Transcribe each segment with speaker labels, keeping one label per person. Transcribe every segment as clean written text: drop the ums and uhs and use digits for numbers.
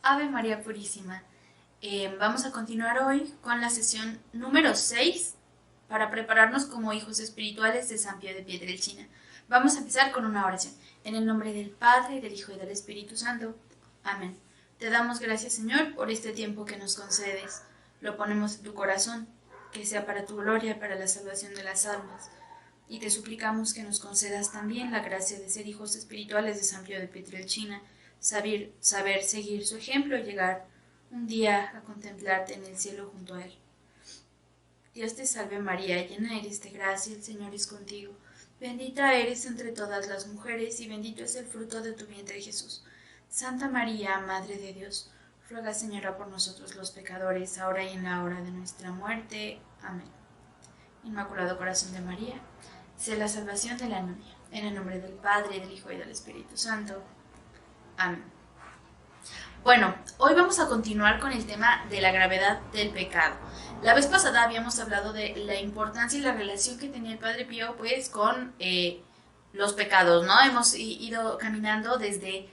Speaker 1: Ave María Purísima. Vamos a continuar hoy con la sesión número 6 para prepararnos como hijos espirituales de San Pío de Pietrelcina. Vamos a empezar con una oración. En el nombre del Padre, del Hijo y del Espíritu Santo. Amén. Te damos gracias, Señor, por este tiempo que nos concedes. Lo ponemos en tu corazón, que sea para tu gloria y para la salvación de las almas. Y te suplicamos que nos concedas también la gracia de ser hijos espirituales de San Pío de Pietrelcina, saber seguir su ejemplo y llegar un día a contemplarte en el cielo junto a él. Dios te salve María, llena eres de gracia, el Señor es contigo. Bendita eres entre todas las mujeres y bendito es el fruto de tu vientre Jesús. Santa María, Madre de Dios, ruega Señora por nosotros los pecadores, ahora y en la hora de nuestra muerte. Amén. Inmaculado Corazón de María, sé la salvación del alma mía. En el nombre del Padre, del Hijo y del Espíritu Santo. Amén. Bueno, hoy vamos a continuar con el tema de la gravedad del pecado. La vez pasada habíamos hablado de la importancia y la relación que tenía el Padre Pío pues con los pecados, ¿no? Hemos ido caminando desde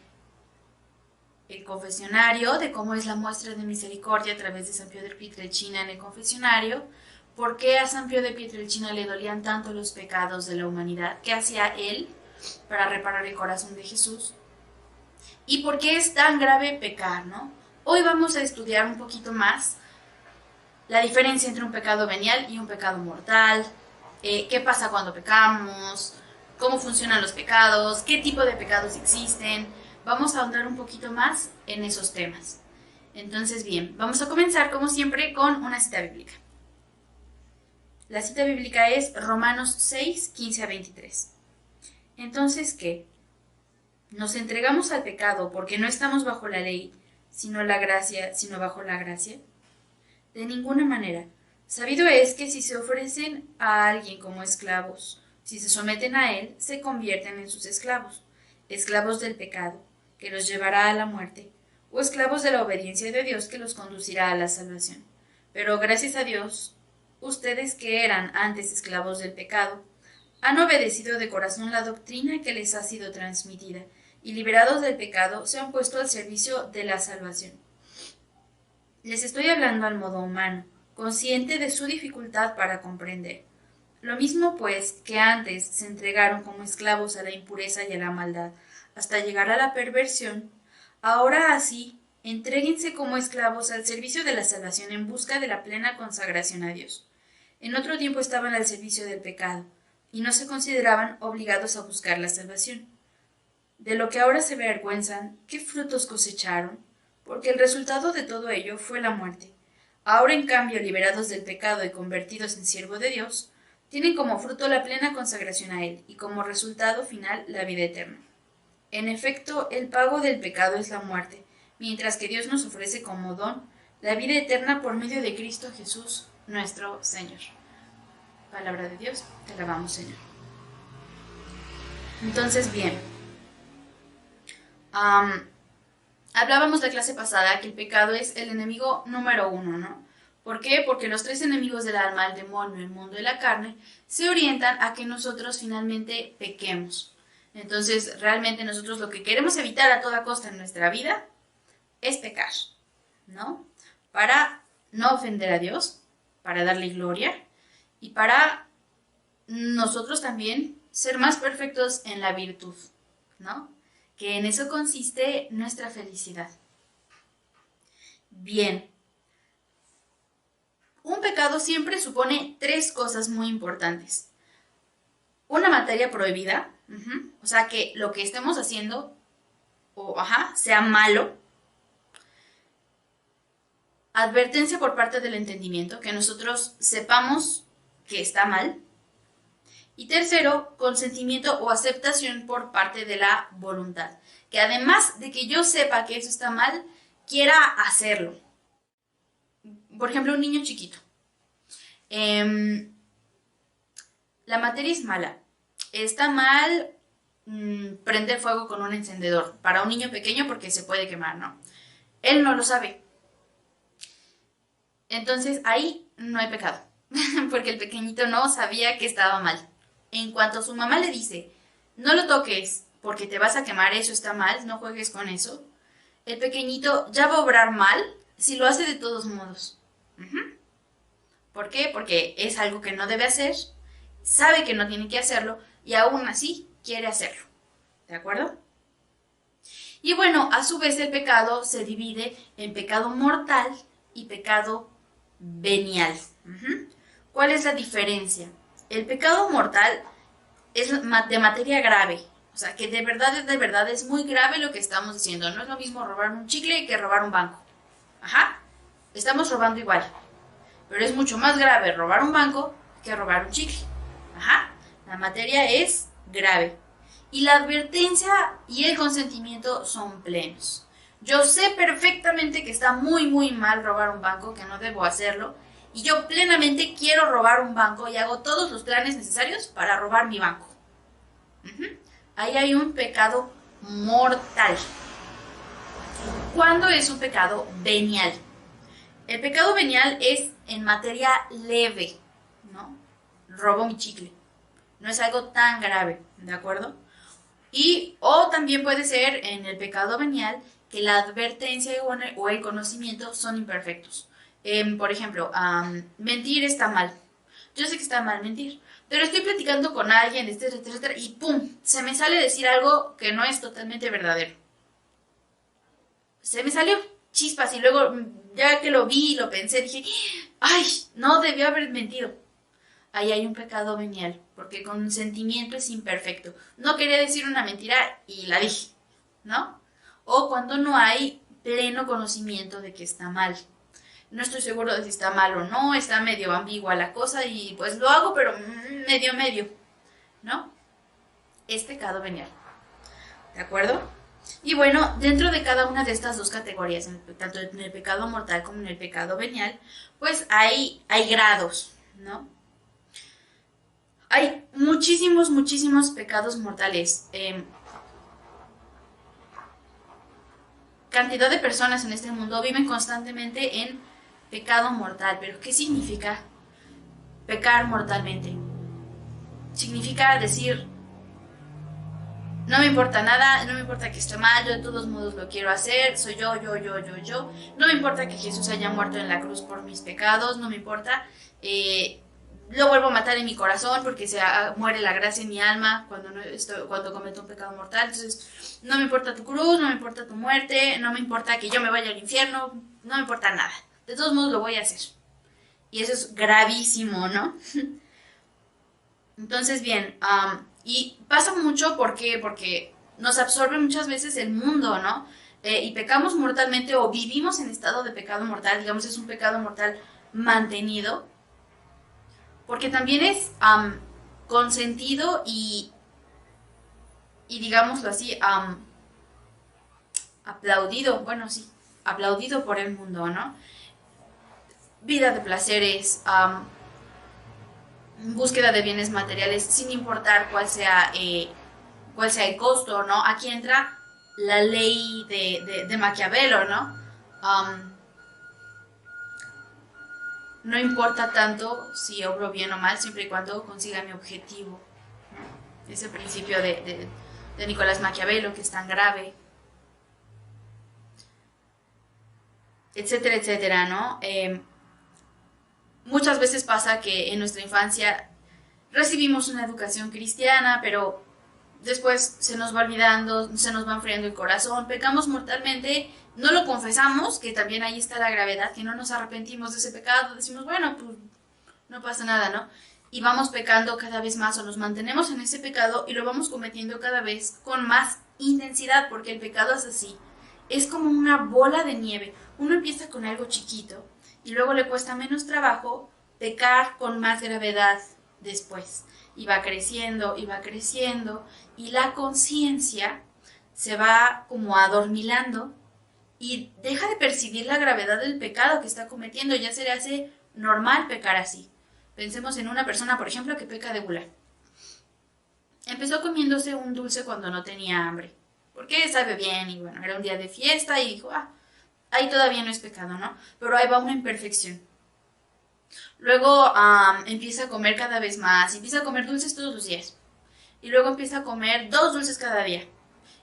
Speaker 1: el confesionario, de cómo es la muestra de misericordia a través de San Pío de Pietrelcina en el confesionario, por qué a San Pío de Pietrelcina le dolían tanto los pecados de la humanidad, qué hacía él para reparar el corazón de Jesús, y por qué es tan grave pecar, ¿no? Hoy vamos a estudiar un poquito más la diferencia entre un pecado venial y un pecado mortal, qué pasa cuando pecamos, cómo funcionan los pecados, qué tipo de pecados existen. Vamos a ahondar un poquito más en esos temas. Entonces, bien, vamos a comenzar como siempre con una cita bíblica. La cita bíblica es Romanos 6, 15 a 23. Entonces, ¿qué? ¿Nos entregamos al pecado porque no estamos bajo la ley, sino bajo la gracia? De ninguna manera. Sabido es que si se ofrecen a alguien como esclavos, si se someten a él, se convierten en sus esclavos, esclavos del pecado, que los llevará a la muerte, o esclavos de la obediencia de Dios, que los conducirá a la salvación. Pero gracias a Dios, ustedes que eran antes esclavos del pecado, han obedecido de corazón la doctrina que les ha sido transmitida, y liberados del pecado, se han puesto al servicio de la salvación. Les estoy hablando al modo humano, consciente de su dificultad para comprender. Lo mismo, pues, que antes se entregaron como esclavos a la impureza y a la maldad, hasta llegar a la perversión, ahora así, entréguense como esclavos al servicio de la salvación en busca de la plena consagración a Dios. En otro tiempo estaban al servicio del pecado, y no se consideraban obligados a buscar la salvación. De lo que ahora se avergüenzan, ¿qué frutos cosecharon? Porque el resultado de todo ello fue la muerte. Ahora, en cambio, liberados del pecado y convertidos en siervos de Dios, tienen como fruto la plena consagración a Él y como resultado final la vida eterna. En efecto, el pago del pecado es la muerte, mientras que Dios nos ofrece como don la vida eterna por medio de Cristo Jesús, nuestro Señor. Palabra de Dios, te alabamos, Señor. Entonces, bien, hablábamos la clase pasada que el pecado es el enemigo número 1, ¿no? ¿Por qué? Porque los 3 enemigos del alma, el demonio, el mundo y la carne, se orientan a que nosotros finalmente pequemos. Entonces, realmente nosotros lo que queremos evitar a toda costa en nuestra vida es pecar, ¿no? Para no ofender a Dios, para darle gloria y para nosotros también ser más perfectos en la virtud, ¿no? Que en eso consiste nuestra felicidad. Bien, un pecado siempre supone 3 cosas muy importantes. Una materia prohibida, o sea, que lo que estemos haciendo sea malo. Advertencia por parte del entendimiento, que nosotros sepamos que está mal. Y tercero, consentimiento o aceptación por parte de la voluntad, que además de que yo sepa que eso está mal, quiera hacerlo. Por ejemplo, un niño chiquito. La materia es mala. Está mal prender fuego con un encendedor para un niño pequeño porque se puede quemar, ¿no? Él no lo sabe. Entonces ahí no hay pecado, porque el pequeñito no sabía que estaba mal. En cuanto su mamá le dice, no lo toques porque te vas a quemar, eso está mal, no juegues con eso, el pequeñito ya va a obrar mal si lo hace de todos modos. Ujú. ¿Por qué? Porque es algo que no debe hacer, sabe que no tiene que hacerlo y aún así quiere hacerlo. ¿De acuerdo? Y bueno, a su vez el pecado se divide en pecado mortal y pecado venial. Ujú. ¿Cuál es la diferencia? El pecado mortal es de materia grave. O sea, que de verdad es muy grave lo que estamos diciendo. No es lo mismo robar un chicle que robar un banco. Ajá. Estamos robando igual. Pero es mucho más grave robar un banco que robar un chicle. Ajá. La materia es grave. Y la advertencia y el consentimiento son plenos. Yo sé perfectamente que está muy, muy mal robar un banco, que no debo hacerlo. Y yo plenamente quiero robar un banco y hago todos los planes necesarios para robar mi banco. Uh-huh. Ahí hay un pecado mortal. ¿Cuándo es un pecado venial? El pecado venial es en materia leve, ¿no? Robo mi chicle. No es algo tan grave, ¿de acuerdo? Y o también puede ser en el pecado venial que la advertencia o el conocimiento son imperfectos. Por ejemplo, mentir está mal. Yo sé que está mal mentir, pero estoy platicando con alguien, etcétera, etcétera, y ¡pum! Se me sale decir algo que no es totalmente verdadero. Se me salió chispas y luego, ya que lo vi y lo pensé, dije, ¡ay! No debió haber mentido. Ahí hay un pecado venial, porque con sentimiento es imperfecto. No quería decir una mentira y la dije, ¿no? O cuando no hay pleno conocimiento de que está mal. No estoy seguro de si está mal o no, está medio ambigua la cosa y pues lo hago, pero medio, ¿no? Es pecado venial, ¿de acuerdo? Y bueno, dentro de cada una de estas dos categorías, tanto en el pecado mortal como en el pecado venial, pues hay grados, ¿no? Hay muchísimos pecados mortales. Cantidad de personas en este mundo viven constantemente en pecado mortal. ¿Pero qué significa pecar mortalmente? Significa decir, no me importa nada, no me importa que esté mal, yo de todos modos lo quiero hacer, soy yo. No me importa que Jesús haya muerto en la cruz por mis pecados, no me importa. Lo vuelvo a matar en mi corazón porque muere la gracia en mi alma cuando cometo un pecado mortal. Entonces, no me importa tu cruz, no me importa tu muerte, no me importa que yo me vaya al infierno, no me importa nada. De todos modos lo voy a hacer. Y eso es gravísimo, ¿no? Entonces, bien, y pasa mucho porque nos absorbe muchas veces el mundo, ¿no? Y pecamos mortalmente o vivimos en estado de pecado mortal, digamos, es un pecado mortal mantenido, porque también es consentido y digámoslo así, aplaudido, bueno, sí, aplaudido por el mundo, ¿no? Vida de placeres, búsqueda de bienes materiales, sin importar cuál sea el costo, ¿no? Aquí entra la ley de Maquiavelo, ¿no? No importa tanto si obro bien o mal, siempre y cuando consiga mi objetivo. Ese principio de Nicolás Maquiavelo, que es tan grave, etcétera, etcétera, ¿no? Muchas veces pasa que en nuestra infancia recibimos una educación cristiana, pero después se nos va olvidando, se nos va enfriando el corazón, pecamos mortalmente, no lo confesamos, que también ahí está la gravedad, que no nos arrepentimos de ese pecado, decimos, bueno, pues no pasa nada, ¿no? Y vamos pecando cada vez más o nos mantenemos en ese pecado y lo vamos cometiendo cada vez con más intensidad, porque el pecado es así, es como una bola de nieve. Uno empieza con algo chiquito y luego le cuesta menos trabajo pecar con más gravedad después. Y va creciendo, y la conciencia se va como adormilando y deja de percibir la gravedad del pecado que está cometiendo. Ya se le hace normal pecar así. Pensemos en una persona, por ejemplo, que peca de gula. Empezó comiéndose un dulce cuando no tenía hambre, porque sabe bien y bueno, era un día de fiesta y dijo, ahí todavía no es pecado, ¿no? Pero ahí va una imperfección. Luego empieza a comer cada vez más, empieza a comer dulces todos los días. Y luego empieza a comer 2 dulces cada día.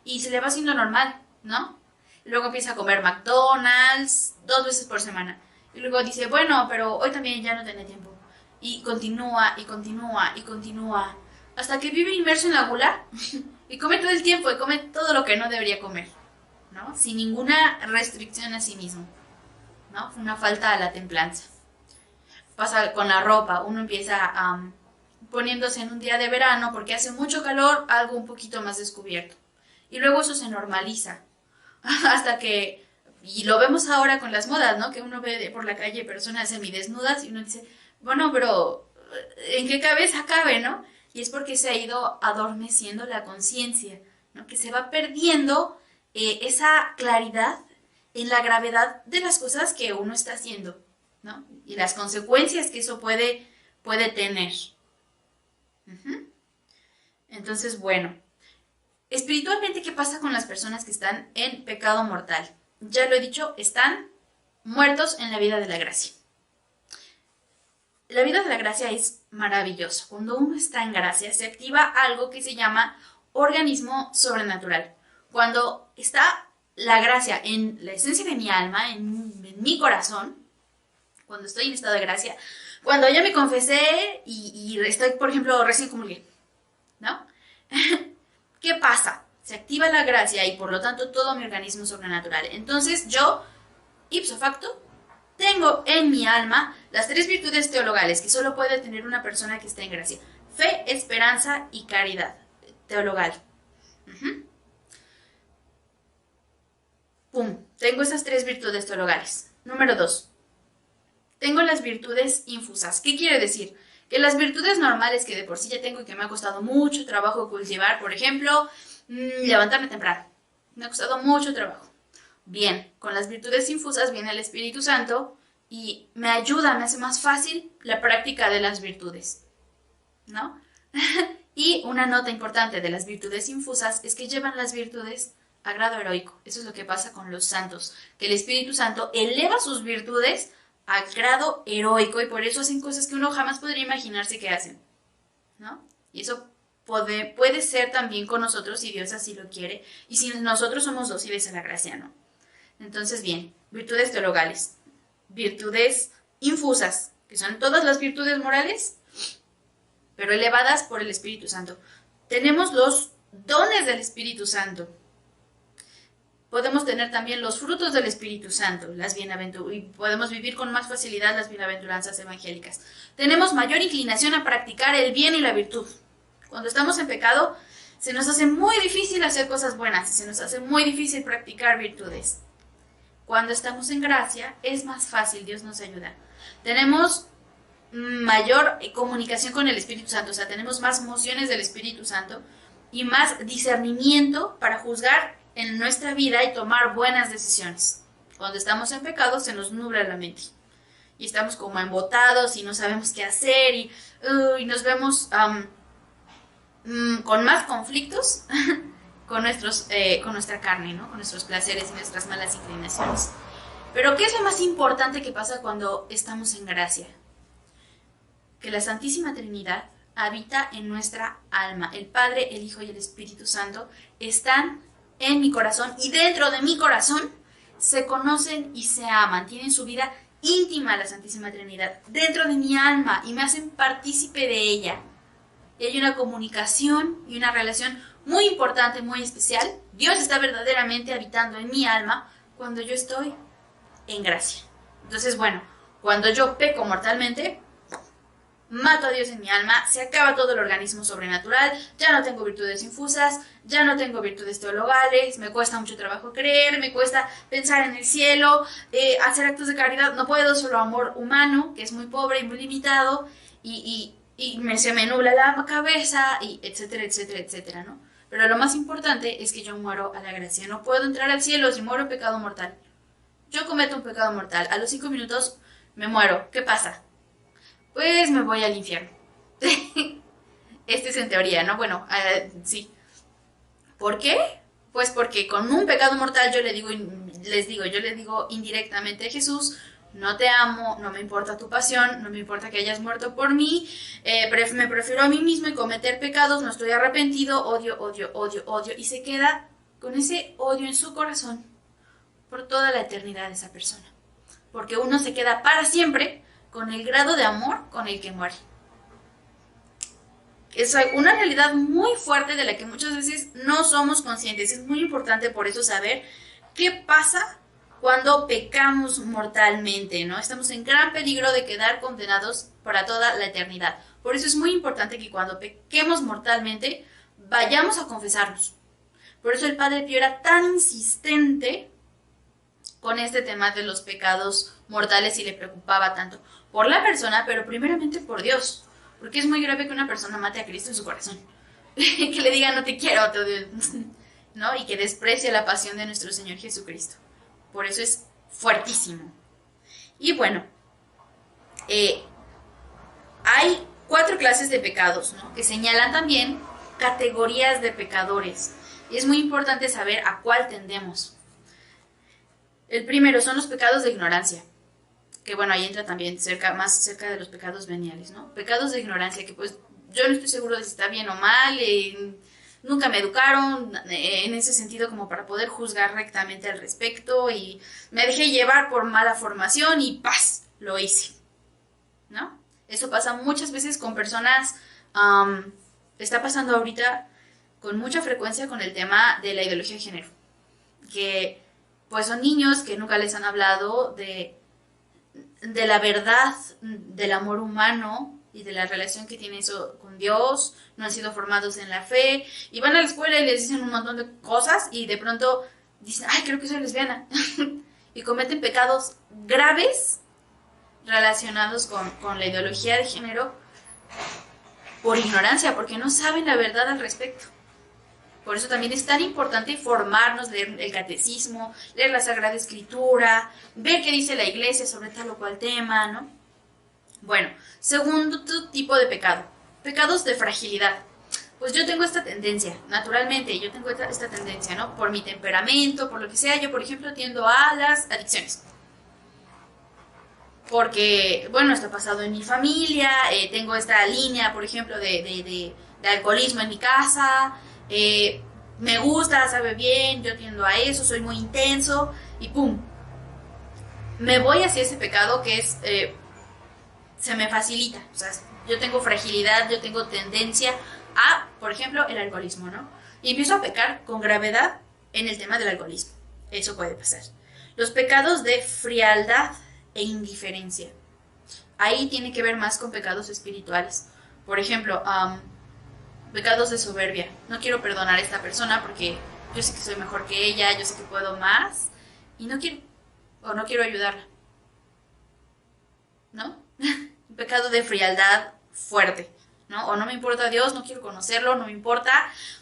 Speaker 1: Y se le va haciendo normal, ¿no? luego empieza a comer McDonald's 2 veces por semana. Y luego dice, bueno, pero hoy también ya no tiene tiempo. Y continúa, y continúa, y continúa. Hasta que vive inmerso en la gula y come todo el tiempo y come todo lo que no debería comer, ¿no? Sin ninguna restricción a sí mismo, ¿no? Una falta a la templanza. Pasa con la ropa, uno empieza poniéndose en un día de verano porque hace mucho calor, algo un poquito más descubierto. Y luego eso se normaliza. Hasta que, y lo vemos ahora con las modas, ¿no? Que uno ve por la calle personas semidesnudas y uno dice, bueno, pero ¿en qué cabeza cabe, no? Y es porque se ha ido adormeciendo la conciencia, ¿no? Que se va perdiendo esa claridad en la gravedad de las cosas que uno está haciendo, ¿no? Y las consecuencias que eso puede tener. Entonces, bueno, espiritualmente, ¿qué pasa con las personas que están en pecado mortal? Ya lo he dicho, están muertos en la vida de la gracia. La vida de la gracia es maravillosa. Cuando uno está en gracia, se activa algo que se llama organismo sobrenatural. Cuando está la gracia en la esencia de mi alma, en mi corazón, cuando estoy en estado de gracia, cuando ya me confesé y estoy, por ejemplo, recién comulgué, ¿no? ¿Qué pasa? Se activa la gracia y por lo tanto todo mi organismo sobrenatural. Entonces yo, ipso facto, tengo en mi alma las 3 virtudes teologales que solo puede tener una persona que esté en gracia. Fe, esperanza y caridad teologal. ¡Pum! Tengo esas 3 virtudes teologales. Número 2. Tengo las virtudes infusas. ¿Qué quiere decir? Que las virtudes normales que de por sí ya tengo y que me ha costado mucho trabajo cultivar, por ejemplo, levantarme temprano. Me ha costado mucho trabajo. Bien, con las virtudes infusas viene el Espíritu Santo y me ayuda, me hace más fácil la práctica de las virtudes, ¿no? Y una nota importante de las virtudes infusas es que llevan las virtudes a grado heroico. Eso es lo que pasa con los santos, que el Espíritu Santo eleva sus virtudes a grado heroico y por eso hacen cosas que uno jamás podría imaginarse que hacen, ¿no? Y eso puede ser también con nosotros si Dios así lo quiere y si nosotros somos dóciles a la gracia, ¿no? Entonces, bien, virtudes teologales, virtudes infusas, que son todas las virtudes morales, pero elevadas por el Espíritu Santo. Tenemos los dones del Espíritu Santo. Podemos tener también los frutos del Espíritu Santo, y podemos vivir con más facilidad las bienaventuranzas evangélicas. Tenemos mayor inclinación a practicar el bien y la virtud. Cuando estamos en pecado, se nos hace muy difícil hacer cosas buenas y se nos hace muy difícil practicar virtudes. Cuando estamos en gracia, es más fácil, Dios nos ayuda. Tenemos mayor comunicación con el Espíritu Santo, o sea, tenemos más mociones del Espíritu Santo y más discernimiento para juzgar en nuestra vida y tomar buenas decisiones. Cuando estamos en pecado se nos nubla la mente y estamos como embotados y no sabemos qué hacer y nos vemos con más conflictos con nuestra carne, ¿no? Con nuestros placeres y nuestras malas inclinaciones. Pero ¿qué es lo más importante que pasa cuando estamos en gracia? Que la Santísima Trinidad habita en nuestra alma. El Padre, el Hijo y el Espíritu Santo están en mi corazón y dentro de mi corazón se conocen y se aman, tienen su vida íntima la Santísima Trinidad dentro de mi alma y me hacen partícipe de ella. Y hay una comunicación y una relación muy importante, muy especial. Dios está verdaderamente habitando en mi alma cuando yo estoy en gracia. Entonces, bueno, cuando yo peco mortalmente, mato a Dios en mi alma, se acaba todo el organismo sobrenatural, ya no tengo virtudes infusas, ya no tengo virtudes teologales, me cuesta mucho trabajo creer, me cuesta pensar en el cielo, hacer actos de caridad, no puedo, solo amor humano, que es muy pobre y muy limitado, y se me nubla la cabeza, y etcétera, etcétera, etcétera, ¿no? Pero lo más importante es que yo muero a la gracia, no puedo entrar al cielo si muero en pecado mortal. Yo cometo un pecado mortal, a los 5 minutos me muero, ¿qué pasa? Pues me voy al infierno. Este es en teoría, ¿no? Bueno, sí. ¿Por qué? Pues porque con un pecado mortal yo le digo indirectamente a Jesús, no te amo, no me importa tu pasión, no me importa que hayas muerto por mí, me prefiero a mí mismo y cometer pecados, no estoy arrepentido, odio, odio, odio, odio. Y se queda con ese odio en su corazón por toda la eternidad de esa persona. Porque uno se queda para siempre con el grado de amor con el que muere. Es una realidad muy fuerte de la que muchas veces no somos conscientes. Es muy importante por eso saber qué pasa cuando pecamos mortalmente, ¿no? Estamos en gran peligro de quedar condenados para toda la eternidad. Por eso es muy importante que cuando pequemos mortalmente vayamos a confesarnos. Por eso el Padre Pío era tan insistente con este tema de los pecados mortales y le preocupaba tanto por la persona, pero primeramente por Dios. Porque es muy grave que una persona mate a Cristo en su corazón. Que le diga no te quiero, te odio, ¿no? Y que desprecie la pasión de nuestro Señor Jesucristo. Por eso es fuertísimo. Y bueno, hay 4 clases de pecados, ¿no? Que señalan también categorías de pecadores. Y es muy importante saber a cuál tendemos. El primero son los pecados de ignorancia. Que bueno, ahí entra también más cerca de los pecados veniales, ¿no? Pecados de ignorancia, que pues yo no estoy seguro de si está bien o mal, nunca me educaron en ese sentido como para poder juzgar rectamente al respecto y me dejé llevar por mala formación y ¡paz! Lo hice, ¿no? Eso pasa muchas veces con personas, está pasando ahorita con mucha frecuencia con el tema de la ideología de género, que pues son niños que nunca les han hablado de la verdad del amor humano y de la relación que tiene eso con Dios, no han sido formados en la fe, y van a la escuela y les dicen un montón de cosas y de pronto dicen, ay, creo que soy lesbiana, y cometen pecados graves relacionados con la ideología de género por ignorancia, porque no saben la verdad al respecto. Por eso también es tan importante formarnos, leer el catecismo, leer la Sagrada Escritura, ver qué dice la Iglesia sobre tal o cual tema, ¿no? Bueno, segundo tipo de pecado, pecados de fragilidad. Pues yo tengo esta tendencia, naturalmente, yo tengo esta tendencia, ¿no? Por mi temperamento, por lo que sea, yo por ejemplo tiendo a las adicciones. Porque, bueno, esto ha pasado en mi familia, tengo esta línea, por ejemplo, de alcoholismo en mi casa, me gusta, sabe bien, yo tiendo a eso, soy muy intenso y ¡pum! Me voy hacia ese pecado que es, se me facilita, o sea, yo tengo fragilidad, yo tengo tendencia a, por ejemplo, el alcoholismo, ¿no? Y empiezo a pecar con gravedad en el tema del alcoholismo, eso puede pasar. Los pecados de frialdad e indiferencia, ahí tiene que ver más con pecados espirituales, por ejemplo, pecados de soberbia. No quiero perdonar a esta persona porque yo sé que soy mejor que ella, yo sé que puedo más y no quiero, o no quiero ayudarla, ¿no? Un pecado de frialdad fuerte, ¿no? O no me importa Dios, no quiero conocerlo, no me importa,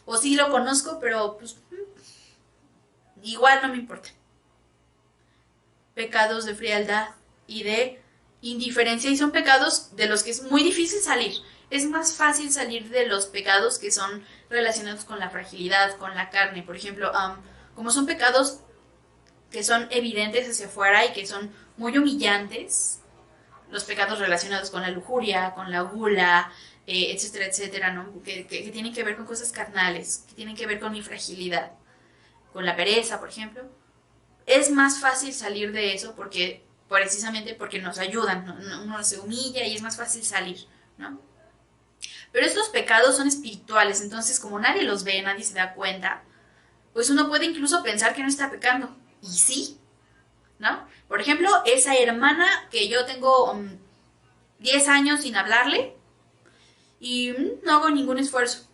Speaker 1: o sí lo conozco, pero pues igual no me importa. Pecados de frialdad y de indiferencia, y son pecados de los que es muy difícil salir. Es más fácil salir de los pecados que son relacionados con la fragilidad, con la carne. Por ejemplo, como son pecados que son evidentes hacia afuera y que son muy humillantes, los pecados relacionados con la lujuria, con la gula, etcétera, etcétera, ¿no? Que tienen que ver con cosas carnales, que tienen que ver con mi fragilidad, con la pereza, por ejemplo. Es más fácil salir de eso precisamente porque nos ayudan, ¿no? Uno se humilla y es más fácil salir, ¿no? Pero estos pecados son espirituales, entonces como nadie los ve, nadie se da cuenta, pues uno puede incluso pensar que no está pecando. Y sí, ¿no? Por ejemplo, esa hermana que yo tengo 10 años sin hablarle y no hago ningún esfuerzo.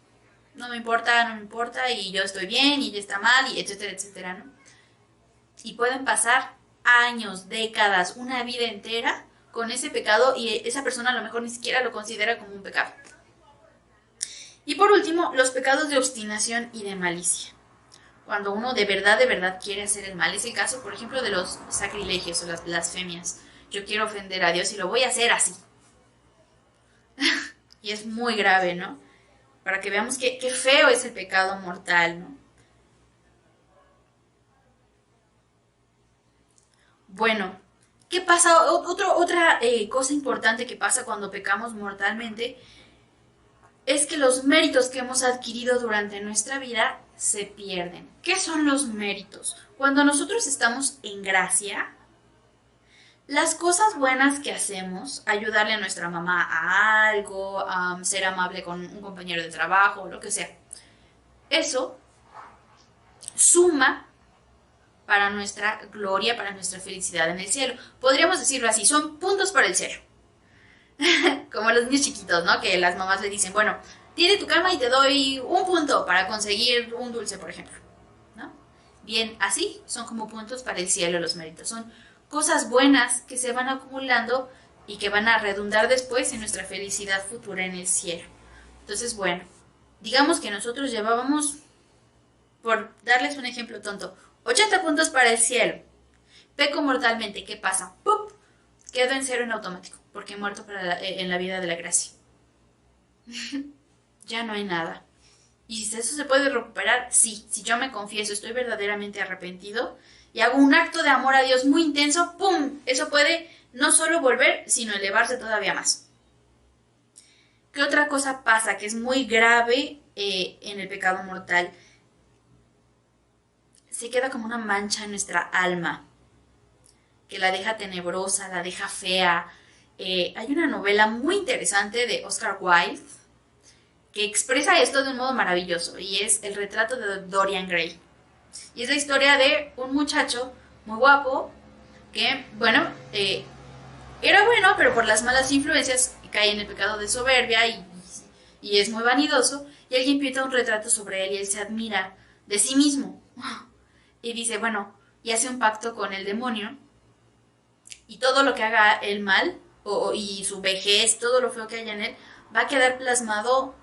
Speaker 1: No me importa y yo estoy bien y ella está mal y etcétera, etcétera, ¿no? Y pueden pasar años, décadas, una vida entera con ese pecado y esa persona a lo mejor ni siquiera lo considera como un pecado. Y por último, los pecados de obstinación y de malicia. Cuando uno de verdad quiere hacer el mal. Es el caso, por ejemplo, de los sacrilegios o las blasfemias. Yo quiero ofender a Dios y lo voy a hacer así. Y es muy grave, ¿no? Para que veamos qué feo es el pecado mortal, ¿no? Bueno, ¿qué pasa? Otra cosa importante que pasa cuando pecamos mortalmente es que los méritos que hemos adquirido durante nuestra vida se pierden. ¿Qué son los méritos? Cuando nosotros estamos en gracia, las cosas buenas que hacemos, ayudarle a nuestra mamá a algo, ser amable con un compañero de trabajo, lo que sea, eso suma para nuestra gloria, para nuestra felicidad en el cielo. Podríamos decirlo así, son puntos para el cielo. Como los niños chiquitos, ¿no? Que las mamás le dicen, bueno, tiene tu cama y te doy un punto para conseguir un dulce, por ejemplo, ¿no? Bien, así son como puntos para el cielo los méritos. Son cosas buenas que se van acumulando y que van a redundar después en nuestra felicidad futura en el cielo. Entonces, bueno, digamos que nosotros llevábamos, por darles un ejemplo tonto, 80 puntos para el cielo. Peco mortalmente, ¿qué pasa? ¡Pup! Quedo en cero en automático, porque he muerto en la vida de la gracia. Ya no hay nada. ¿Y si eso se puede recuperar? Sí, si yo me confieso, estoy verdaderamente arrepentido y hago un acto de amor a Dios muy intenso, ¡pum! Eso puede no solo volver, sino elevarse todavía más. ¿Qué otra cosa pasa que es muy grave en el pecado mortal? Se queda como una mancha en nuestra alma, que la deja tenebrosa, la deja fea. Hay una novela muy interesante de Oscar Wilde que expresa esto de un modo maravilloso y es El retrato de Dorian Gray. Y es la historia de un muchacho muy guapo que, bueno, era bueno, pero por las malas influencias cae en el pecado de soberbia y es muy vanidoso y alguien pinta un retrato sobre él y él se admira de sí mismo. Y dice, bueno, y hace un pacto con el demonio y todo lo que haga el mal y su vejez, todo lo feo que haya en él, va a quedar plasmado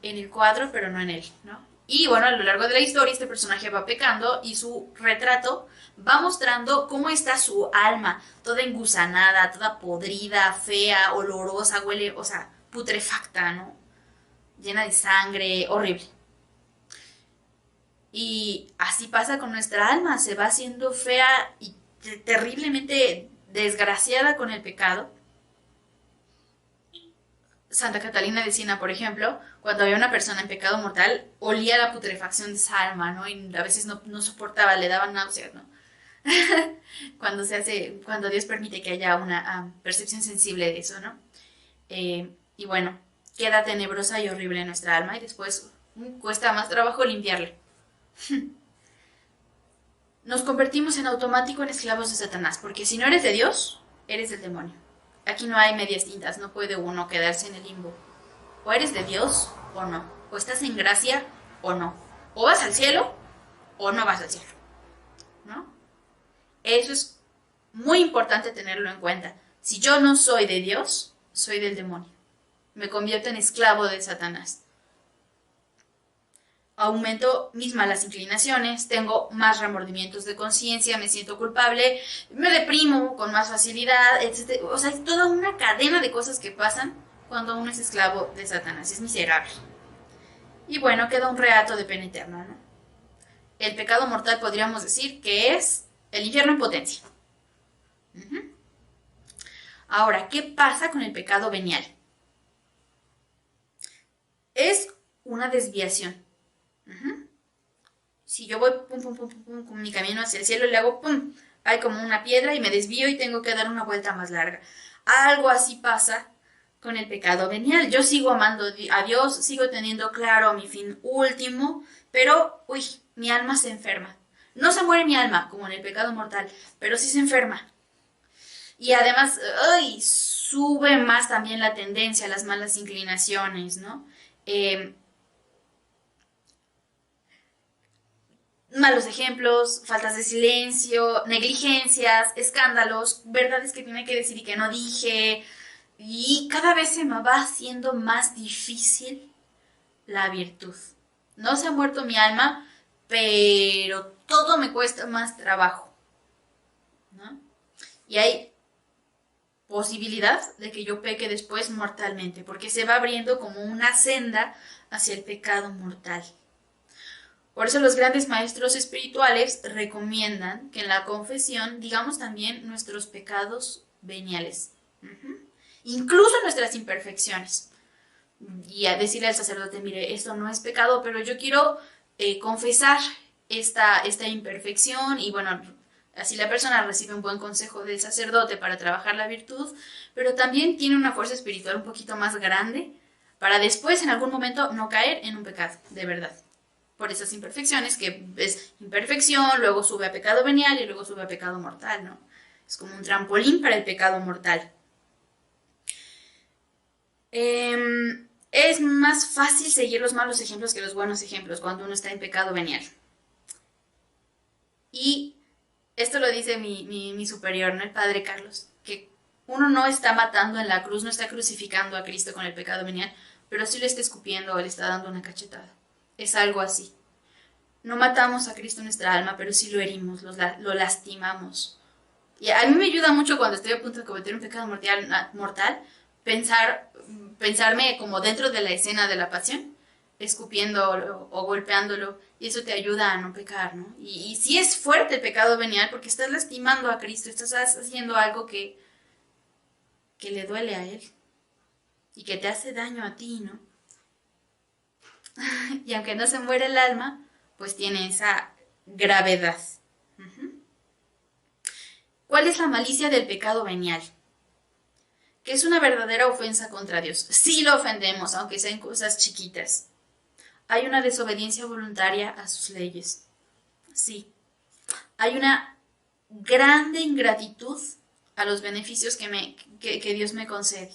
Speaker 1: en el cuadro, pero no en él, ¿no? Y bueno, a lo largo de la historia este personaje va pecando y su retrato va mostrando cómo está su alma, toda engusanada, toda podrida, fea, olorosa, huele, o sea, putrefacta, ¿no? Llena de sangre, horrible. Y así pasa con nuestra alma, se va haciendo fea y terriblemente desgraciada con el pecado. Santa Catalina de Siena, por ejemplo, cuando había una persona en pecado mortal, olía la putrefacción de esa alma, ¿no? Y a veces no soportaba, le daban náuseas, ¿no? Cuando Dios permite que haya una percepción sensible de eso, ¿no? Y bueno, queda tenebrosa y horrible nuestra alma y después cuesta más trabajo limpiarla. Nos convertimos en automático en esclavos de Satanás, porque si no eres de Dios, eres del demonio. Aquí no hay medias tintas, no puede uno quedarse en el limbo. O eres de Dios o no, o estás en gracia o no, o vas al cielo o no vas al cielo, ¿no? Eso es muy importante tenerlo en cuenta. Si yo no soy de Dios, soy del demonio. Me convierto en esclavo de Satanás. Aumento mis malas inclinaciones, tengo más remordimientos de conciencia, me siento culpable, me deprimo con más facilidad, etc. O sea, es toda una cadena de cosas que pasan cuando uno es esclavo de Satanás, es miserable. Y bueno, queda un reato de pena eterna, ¿no? El pecado mortal podríamos decir que es el infierno en potencia. Ahora, ¿qué pasa con el pecado venial? Es una desviación. Si yo voy pum, pum, pum, pum, pum, con mi camino hacia el cielo y le hago pum, hay como una piedra y me desvío y tengo que dar una vuelta más larga. Algo así pasa con el pecado venial. Yo sigo amando a Dios, sigo teniendo claro mi fin último, pero, uy, mi alma se enferma. No se muere mi alma, como en el pecado mortal, pero sí se enferma. Y además, uy, sube más también la tendencia a las malas inclinaciones, ¿no? Malos ejemplos, faltas de silencio, negligencias, escándalos, verdades que tiene que decir y que no dije. Y cada vez se me va haciendo más difícil la virtud. No se ha muerto mi alma, pero todo me cuesta más trabajo, ¿no? Y hay posibilidad de que yo peque después mortalmente, porque se va abriendo como una senda hacia el pecado mortal. Por eso los grandes maestros espirituales recomiendan que en la confesión digamos también nuestros pecados veniales, incluso nuestras imperfecciones. Y a decirle al sacerdote, mire, esto no es pecado, pero yo quiero confesar esta imperfección y bueno, así la persona recibe un buen consejo del sacerdote para trabajar la virtud, pero también tiene una fuerza espiritual un poquito más grande para después en algún momento no caer en un pecado, de verdad. Por esas imperfecciones, que es imperfección, luego sube a pecado venial y luego sube a pecado mortal, ¿no? Es como un trampolín para el pecado mortal. Es más fácil seguir los malos ejemplos que los buenos ejemplos cuando uno está en pecado venial. Y esto lo dice mi superior, ¿no? El padre Carlos, que uno no está matando en la cruz, no está crucificando a Cristo con el pecado venial, pero sí le está escupiendo o le está dando una cachetada. Es algo así. No matamos a Cristo en nuestra alma, pero sí lo herimos, lo lastimamos. Y a mí me ayuda mucho cuando estoy a punto de cometer un pecado mortal pensarme como dentro de la escena de la pasión, escupiéndolo o golpeándolo, y eso te ayuda a no pecar, ¿no? Y sí es fuerte el pecado venial porque estás lastimando a Cristo, estás haciendo algo que le duele a Él y que te hace daño a ti, ¿no? Y aunque no se muere el alma, pues tiene esa gravedad. ¿Cuál es la malicia del pecado venial? Que es una verdadera ofensa contra Dios. Sí lo ofendemos, aunque sean cosas chiquitas. Hay una desobediencia voluntaria a sus leyes. Sí. Hay una grande ingratitud a los beneficios que Dios me concede,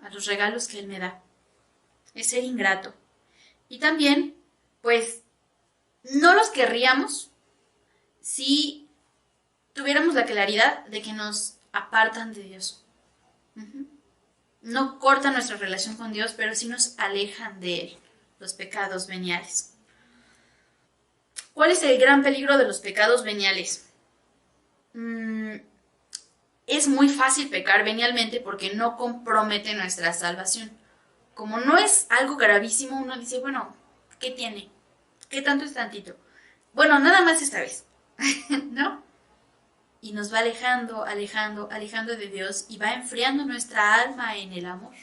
Speaker 1: a los regalos que Él me da. Es ser ingrato. Y también, pues, no los querríamos si tuviéramos la claridad de que nos apartan de Dios. No cortan nuestra relación con Dios, pero sí nos alejan de Él, los pecados veniales. ¿Cuál es el gran peligro de los pecados veniales? Es muy fácil pecar venialmente porque no compromete nuestra salvación. Como no es algo gravísimo, uno dice, bueno, ¿qué tiene? ¿Qué tanto es tantito? Bueno, nada más esta vez, ¿no? Y nos va alejando, alejando, alejando de Dios y va enfriando nuestra alma en el amor.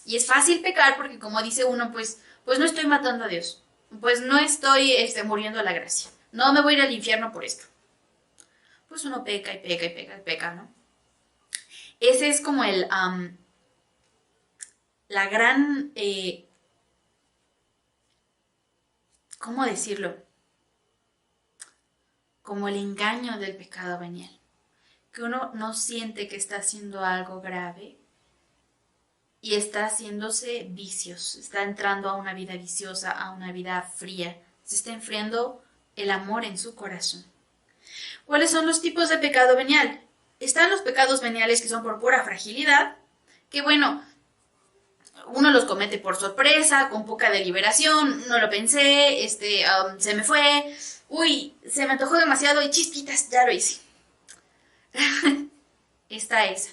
Speaker 1: Y es fácil pecar porque como dice uno, pues no estoy matando a Dios, pues no estoy muriendo a la gracia, no me voy a ir al infierno por esto. Pues uno peca y peca y peca y peca, ¿no? Ese es como la gran, ¿cómo decirlo? Como el engaño del pecado venial. Que uno no siente que está haciendo algo grave y está haciéndose vicios, está entrando a una vida viciosa, a una vida fría, se está enfriando el amor en su corazón. ¿Cuáles son los tipos de pecado venial? Están los pecados veniales que son por pura fragilidad, que bueno, uno los comete por sorpresa, con poca deliberación, no lo pensé, se me fue, uy, se me antojó demasiado y chispitas, ya lo hice. Está esa.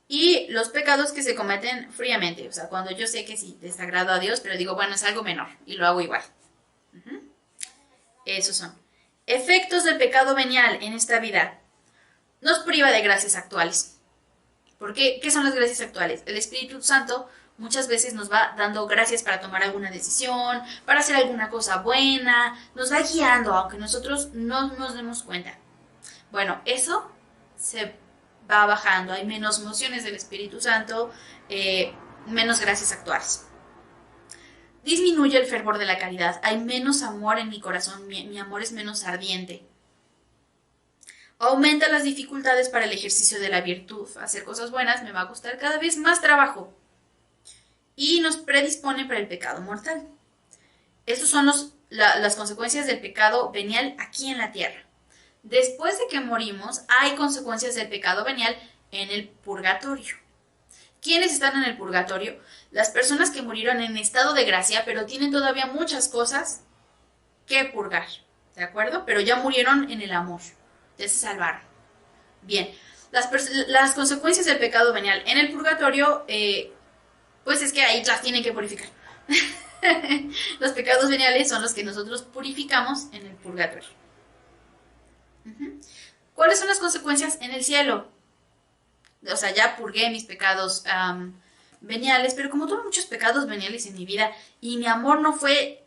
Speaker 1: Y los pecados que se cometen fríamente, o sea, cuando yo sé que sí desagrado a Dios, pero digo, bueno, es algo menor y lo hago igual. Esos son. Efectos del pecado venial en esta vida. Nos priva de gracias actuales. ¿Por qué? ¿Qué son las gracias actuales? El Espíritu Santo muchas veces nos va dando gracias para tomar alguna decisión, para hacer alguna cosa buena, nos va guiando, aunque nosotros no nos demos cuenta. Bueno, eso se va bajando, hay menos mociones del Espíritu Santo, menos gracias actuales. Disminuye el fervor de la caridad, hay menos amor en mi corazón, mi amor es menos ardiente. Aumenta las dificultades para el ejercicio de la virtud. Hacer cosas buenas me va a costar cada vez más trabajo. Y nos predispone para el pecado mortal. Esas son las consecuencias del pecado venial aquí en la tierra. Después de que morimos, hay consecuencias del pecado venial en el purgatorio. ¿Quiénes están en el purgatorio? Las personas que murieron en estado de gracia, pero tienen todavía muchas cosas que purgar, ¿de acuerdo? Pero ya murieron en el amor, ya se salvaron. Bien, las consecuencias del pecado venial en el purgatorio, pues es que ahí las tienen que purificar. Los pecados veniales son los que nosotros purificamos en el purgatorio. ¿Cuáles son las consecuencias en el cielo? O sea, ya purgué mis pecados veniales, pero como tuve muchos pecados veniales en mi vida y mi amor no fue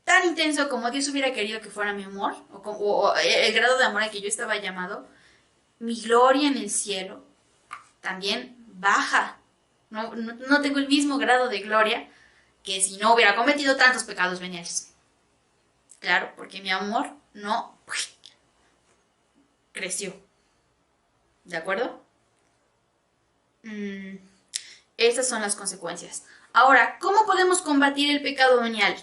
Speaker 1: tan intenso como Dios hubiera querido que fuera mi amor, o el grado de amor al que yo estaba llamado, mi gloria en el cielo también baja. No tengo el mismo grado de gloria que si no hubiera cometido tantos pecados veniales. Claro, porque mi amor no creció. ¿De acuerdo? Estas son las consecuencias. Ahora, ¿cómo podemos combatir el pecado venial?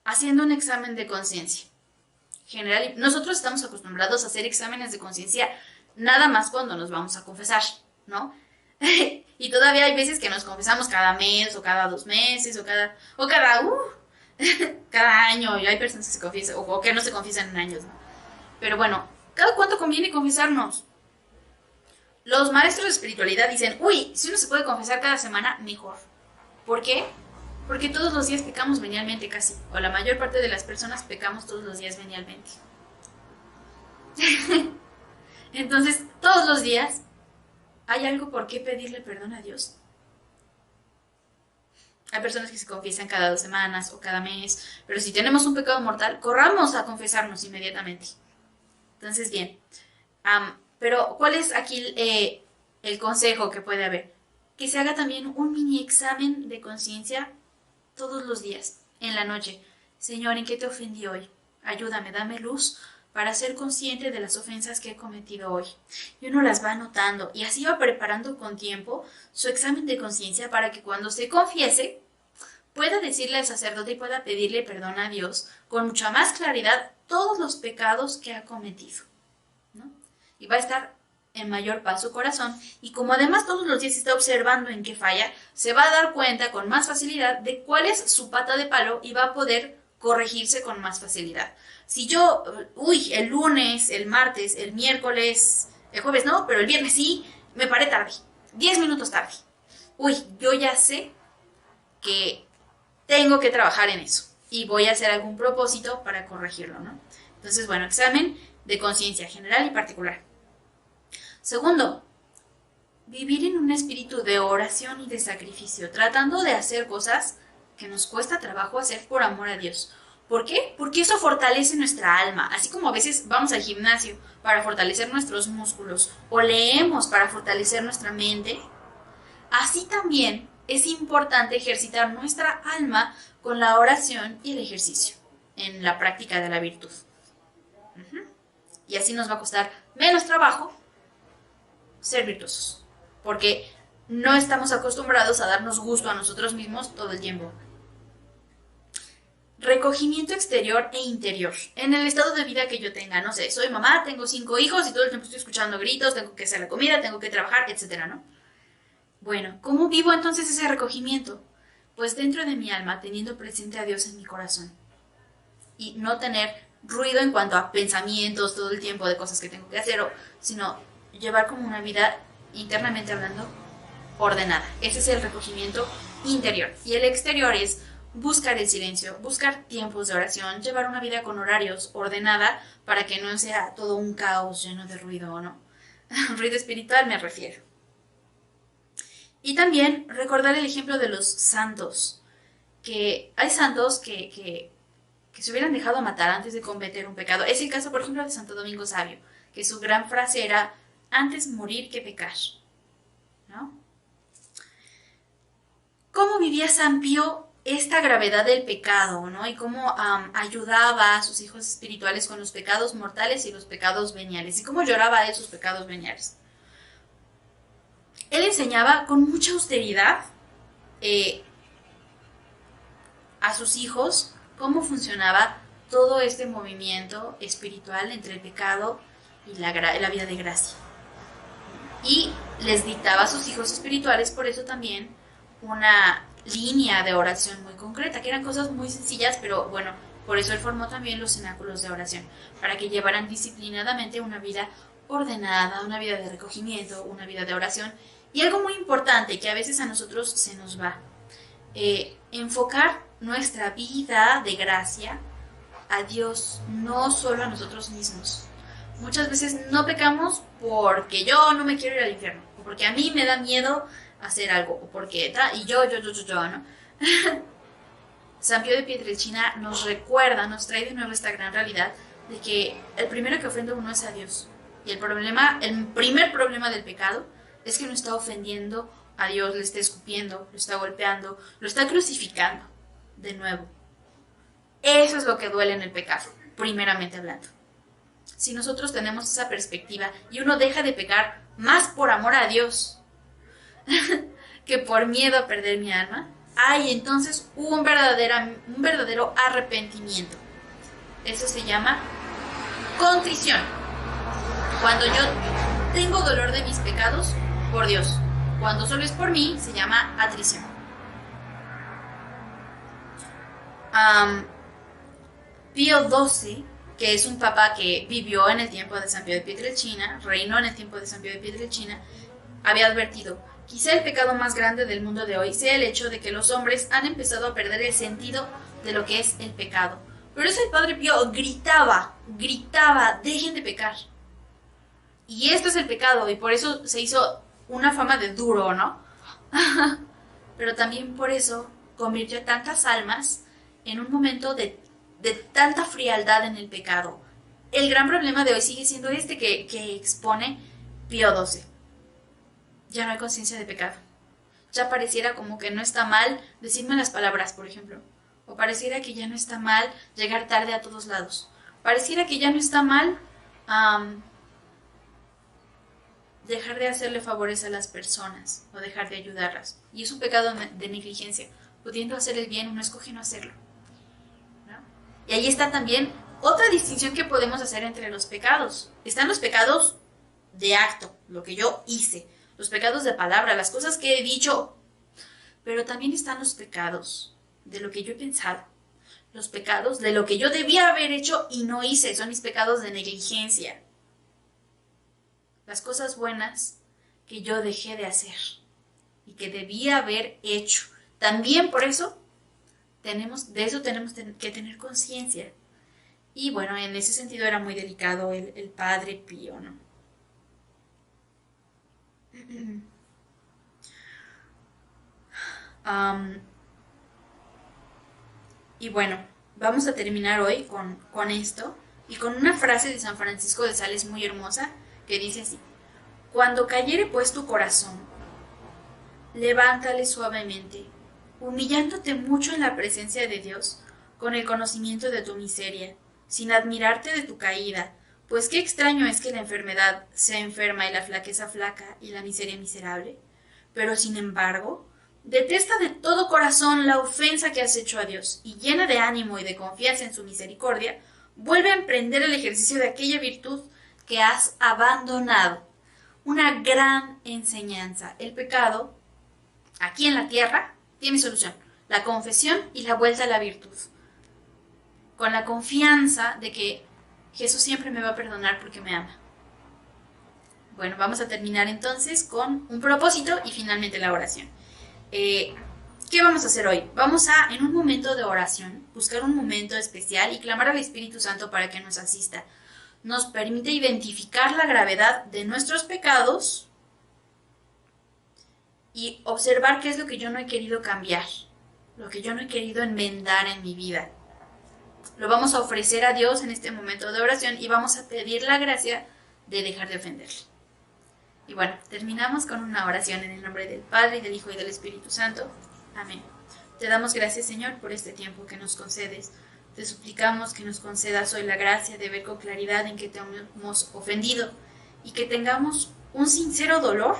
Speaker 1: Haciendo un examen de conciencia. Nosotros estamos acostumbrados a hacer exámenes de conciencia nada más cuando nos vamos a confesar, ¿no? Y todavía hay veces que nos confesamos cada mes, o cada 2 meses, o cada cada año, y hay personas que se confiesan, o que no se confiesan en años, ¿no? Pero bueno, ¿cada cuánto conviene confesarnos? Los maestros de espiritualidad dicen, uy, si uno se puede confesar cada semana, mejor. ¿Por qué? Porque todos los días pecamos venialmente casi, o la mayor parte de las personas pecamos todos los días venialmente. Entonces, todos los días hay algo por qué pedirle perdón a Dios. Hay personas que se confiesan cada 2 semanas o cada mes, pero si tenemos un pecado mortal, corramos a confesarnos inmediatamente. Entonces, bien. Pero, ¿cuál es aquí el consejo que puede haber? Que se haga también un mini examen de conciencia todos los días, en la noche. Señor, ¿en qué te ofendí hoy? Ayúdame, dame luz para ser consciente de las ofensas que he cometido hoy. Y uno las va anotando y así va preparando con tiempo su examen de conciencia para que cuando se confiese pueda decirle al sacerdote y pueda pedirle perdón a Dios con mucha más claridad todos los pecados que ha cometido, ¿no? Y va a estar en mayor paz su corazón, y como además todos los días está observando en qué falla, se va a dar cuenta con más facilidad de cuál es su pata de palo y va a poder corregirse con más facilidad. Si yo, el lunes, el martes, el miércoles, el jueves no, pero el viernes sí, me paré tarde, 10 minutos tarde. Yo ya sé que tengo que trabajar en eso y voy a hacer algún propósito para corregirlo, ¿no? Entonces, bueno, examen de conciencia general y particular. Segundo, vivir en un espíritu de oración y de sacrificio, tratando de hacer cosas que nos cuesta trabajo hacer por amor a Dios. ¿Por qué? Porque eso fortalece nuestra alma, así como a veces vamos al gimnasio para fortalecer nuestros músculos o leemos para fortalecer nuestra mente. Así también es importante ejercitar nuestra alma con la oración y el ejercicio en la práctica de la virtud. Y así nos va a costar menos trabajo ser virtuosos, porque no estamos acostumbrados a darnos gusto a nosotros mismos todo el tiempo. Recogimiento exterior e interior. En el estado de vida que yo tenga, no sé, soy mamá, tengo 5 hijos y todo el tiempo estoy escuchando gritos, tengo que hacer la comida, tengo que trabajar, etcétera, ¿no? Bueno, ¿cómo vivo entonces ese recogimiento? Pues dentro de mi alma, teniendo presente a Dios en mi corazón. Y no tener ruido en cuanto a pensamientos todo el tiempo de cosas que tengo que hacer, sino llevar como una vida, internamente hablando, ordenada. Ese es el recogimiento interior. Y el exterior es buscar el silencio, buscar tiempos de oración, llevar una vida con horarios ordenada para que no sea todo un caos lleno de ruido, ¿no? Ruido espiritual me refiero. Y también recordar el ejemplo de los santos, que hay santos que se hubieran dejado matar antes de cometer un pecado. Es el caso, por ejemplo, de Santo Domingo Sabio, que su gran frase era, antes morir que pecar, ¿no? ¿Cómo vivía San Pío esta gravedad del pecado, ¿no? Y cómo ayudaba a sus hijos espirituales con los pecados mortales y los pecados veniales, y cómo lloraba de esos pecados veniales? Él enseñaba con mucha austeridad a sus hijos cómo funcionaba todo este movimiento espiritual entre el pecado y la vida de gracia. Y les dictaba a sus hijos espirituales, por eso también, una línea de oración muy concreta, que eran cosas muy sencillas, pero bueno, por eso él formó también los cenáculos de oración, para que llevaran disciplinadamente una vida ordenada, una vida de recogimiento, una vida de oración. Y algo muy importante que a veces a nosotros se nos va, enfocar nuestra vida de gracia a Dios, no solo a nosotros mismos. Muchas veces no pecamos porque yo no me quiero ir al infierno, o porque a mí me da miedo hacer algo, o porque y yo, ¿no? San Pío de Pietrelcina nos recuerda, nos trae de nuevo esta gran realidad de que el primero que ofende uno es a Dios. Y el primer problema del pecado es que uno está ofendiendo a Dios, le está escupiendo, lo está golpeando, lo está crucificando de nuevo. Eso es lo que duele en el pecado, primeramente hablando. Si nosotros tenemos esa perspectiva y uno deja de pecar más por amor a Dios que por miedo a perder mi alma, entonces hubo un verdadero arrepentimiento. Eso se llama contrición. Cuando yo tengo dolor de mis pecados por Dios. Cuando solo es por mí, se llama atrición. Pío XII, que es un papa que vivió en el tiempo de San Pío de Pietrelcina, reinó en el tiempo de San Pío de Pietrelcina, había advertido: quizá el pecado más grande del mundo de hoy sea el hecho de que los hombres han empezado a perder el sentido de lo que es el pecado. Pero ese Padre Pío gritaba, dejen de pecar. Y esto es el pecado, y por eso se hizo una fama de duro, ¿no? Pero también por eso convirtió a tantas almas en un momento de tanta frialdad en el pecado. El gran problema de hoy sigue siendo que expone Pío XII. Ya no hay conciencia de pecado. Ya pareciera como que no está mal decir malas palabras, por ejemplo. O pareciera que ya no está mal llegar tarde a todos lados. Pareciera que ya no está mal dejar de hacerle favores a las personas o dejar de ayudarlas. Y es un pecado de negligencia. Pudiendo hacer el bien, uno escoge no hacerlo, ¿no? Y ahí está también otra distinción que podemos hacer entre los pecados. Están los pecados de acto, lo que yo hice. Los pecados de palabra, las cosas que he dicho. Pero también están los pecados de lo que yo he pensado. Los pecados de lo que yo debía haber hecho y no hice. Son mis pecados de negligencia. Las cosas buenas que yo dejé de hacer y que debía haber hecho. También por eso tenemos que tener conciencia. Y bueno, en ese sentido era muy delicado el Padre Pío, ¿no? Y bueno, vamos a terminar hoy con esto y con una frase de San Francisco de Sales muy hermosa que dice así: cuando cayere pues tu corazón, levántale suavemente, humillándote mucho en la presencia de Dios, con el conocimiento de tu miseria, sin admirarte de tu caída, pues qué extraño es que la enfermedad sea enferma y la flaqueza flaca y la miseria miserable. Pero sin embargo, detesta de todo corazón la ofensa que has hecho a Dios, y llena de ánimo y de confianza en su misericordia, vuelve a emprender el ejercicio de aquella virtud que has abandonado. Una gran enseñanza. El pecado, aquí en la tierra, tiene solución: la confesión y la vuelta a la virtud. Con la confianza de que Jesús siempre me va a perdonar porque me ama. Bueno, vamos a terminar entonces con un propósito y finalmente la oración. ¿Qué vamos a hacer hoy? Vamos a, en un momento de oración, buscar un momento especial y clamar al Espíritu Santo para que nos asista. Nos permite identificar la gravedad de nuestros pecados y observar qué es lo que yo no he querido cambiar, lo que yo no he querido enmendar en mi vida. Lo vamos a ofrecer a Dios en este momento de oración y vamos a pedir la gracia de dejar de ofenderle. Y bueno, terminamos con una oración en el nombre del Padre, y del Hijo, y del Espíritu Santo. Amén. Te damos gracias, Señor, por este tiempo que nos concedes. Te suplicamos que nos concedas hoy la gracia de ver con claridad en que te hemos ofendido y que tengamos un sincero dolor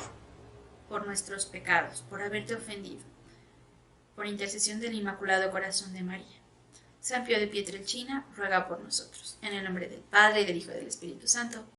Speaker 1: por nuestros pecados, por haberte ofendido. Por intercesión del Inmaculado Corazón de María. San Pío de Pietrelcina, ruega por nosotros. En el nombre del Padre, y del Hijo, y del Espíritu Santo.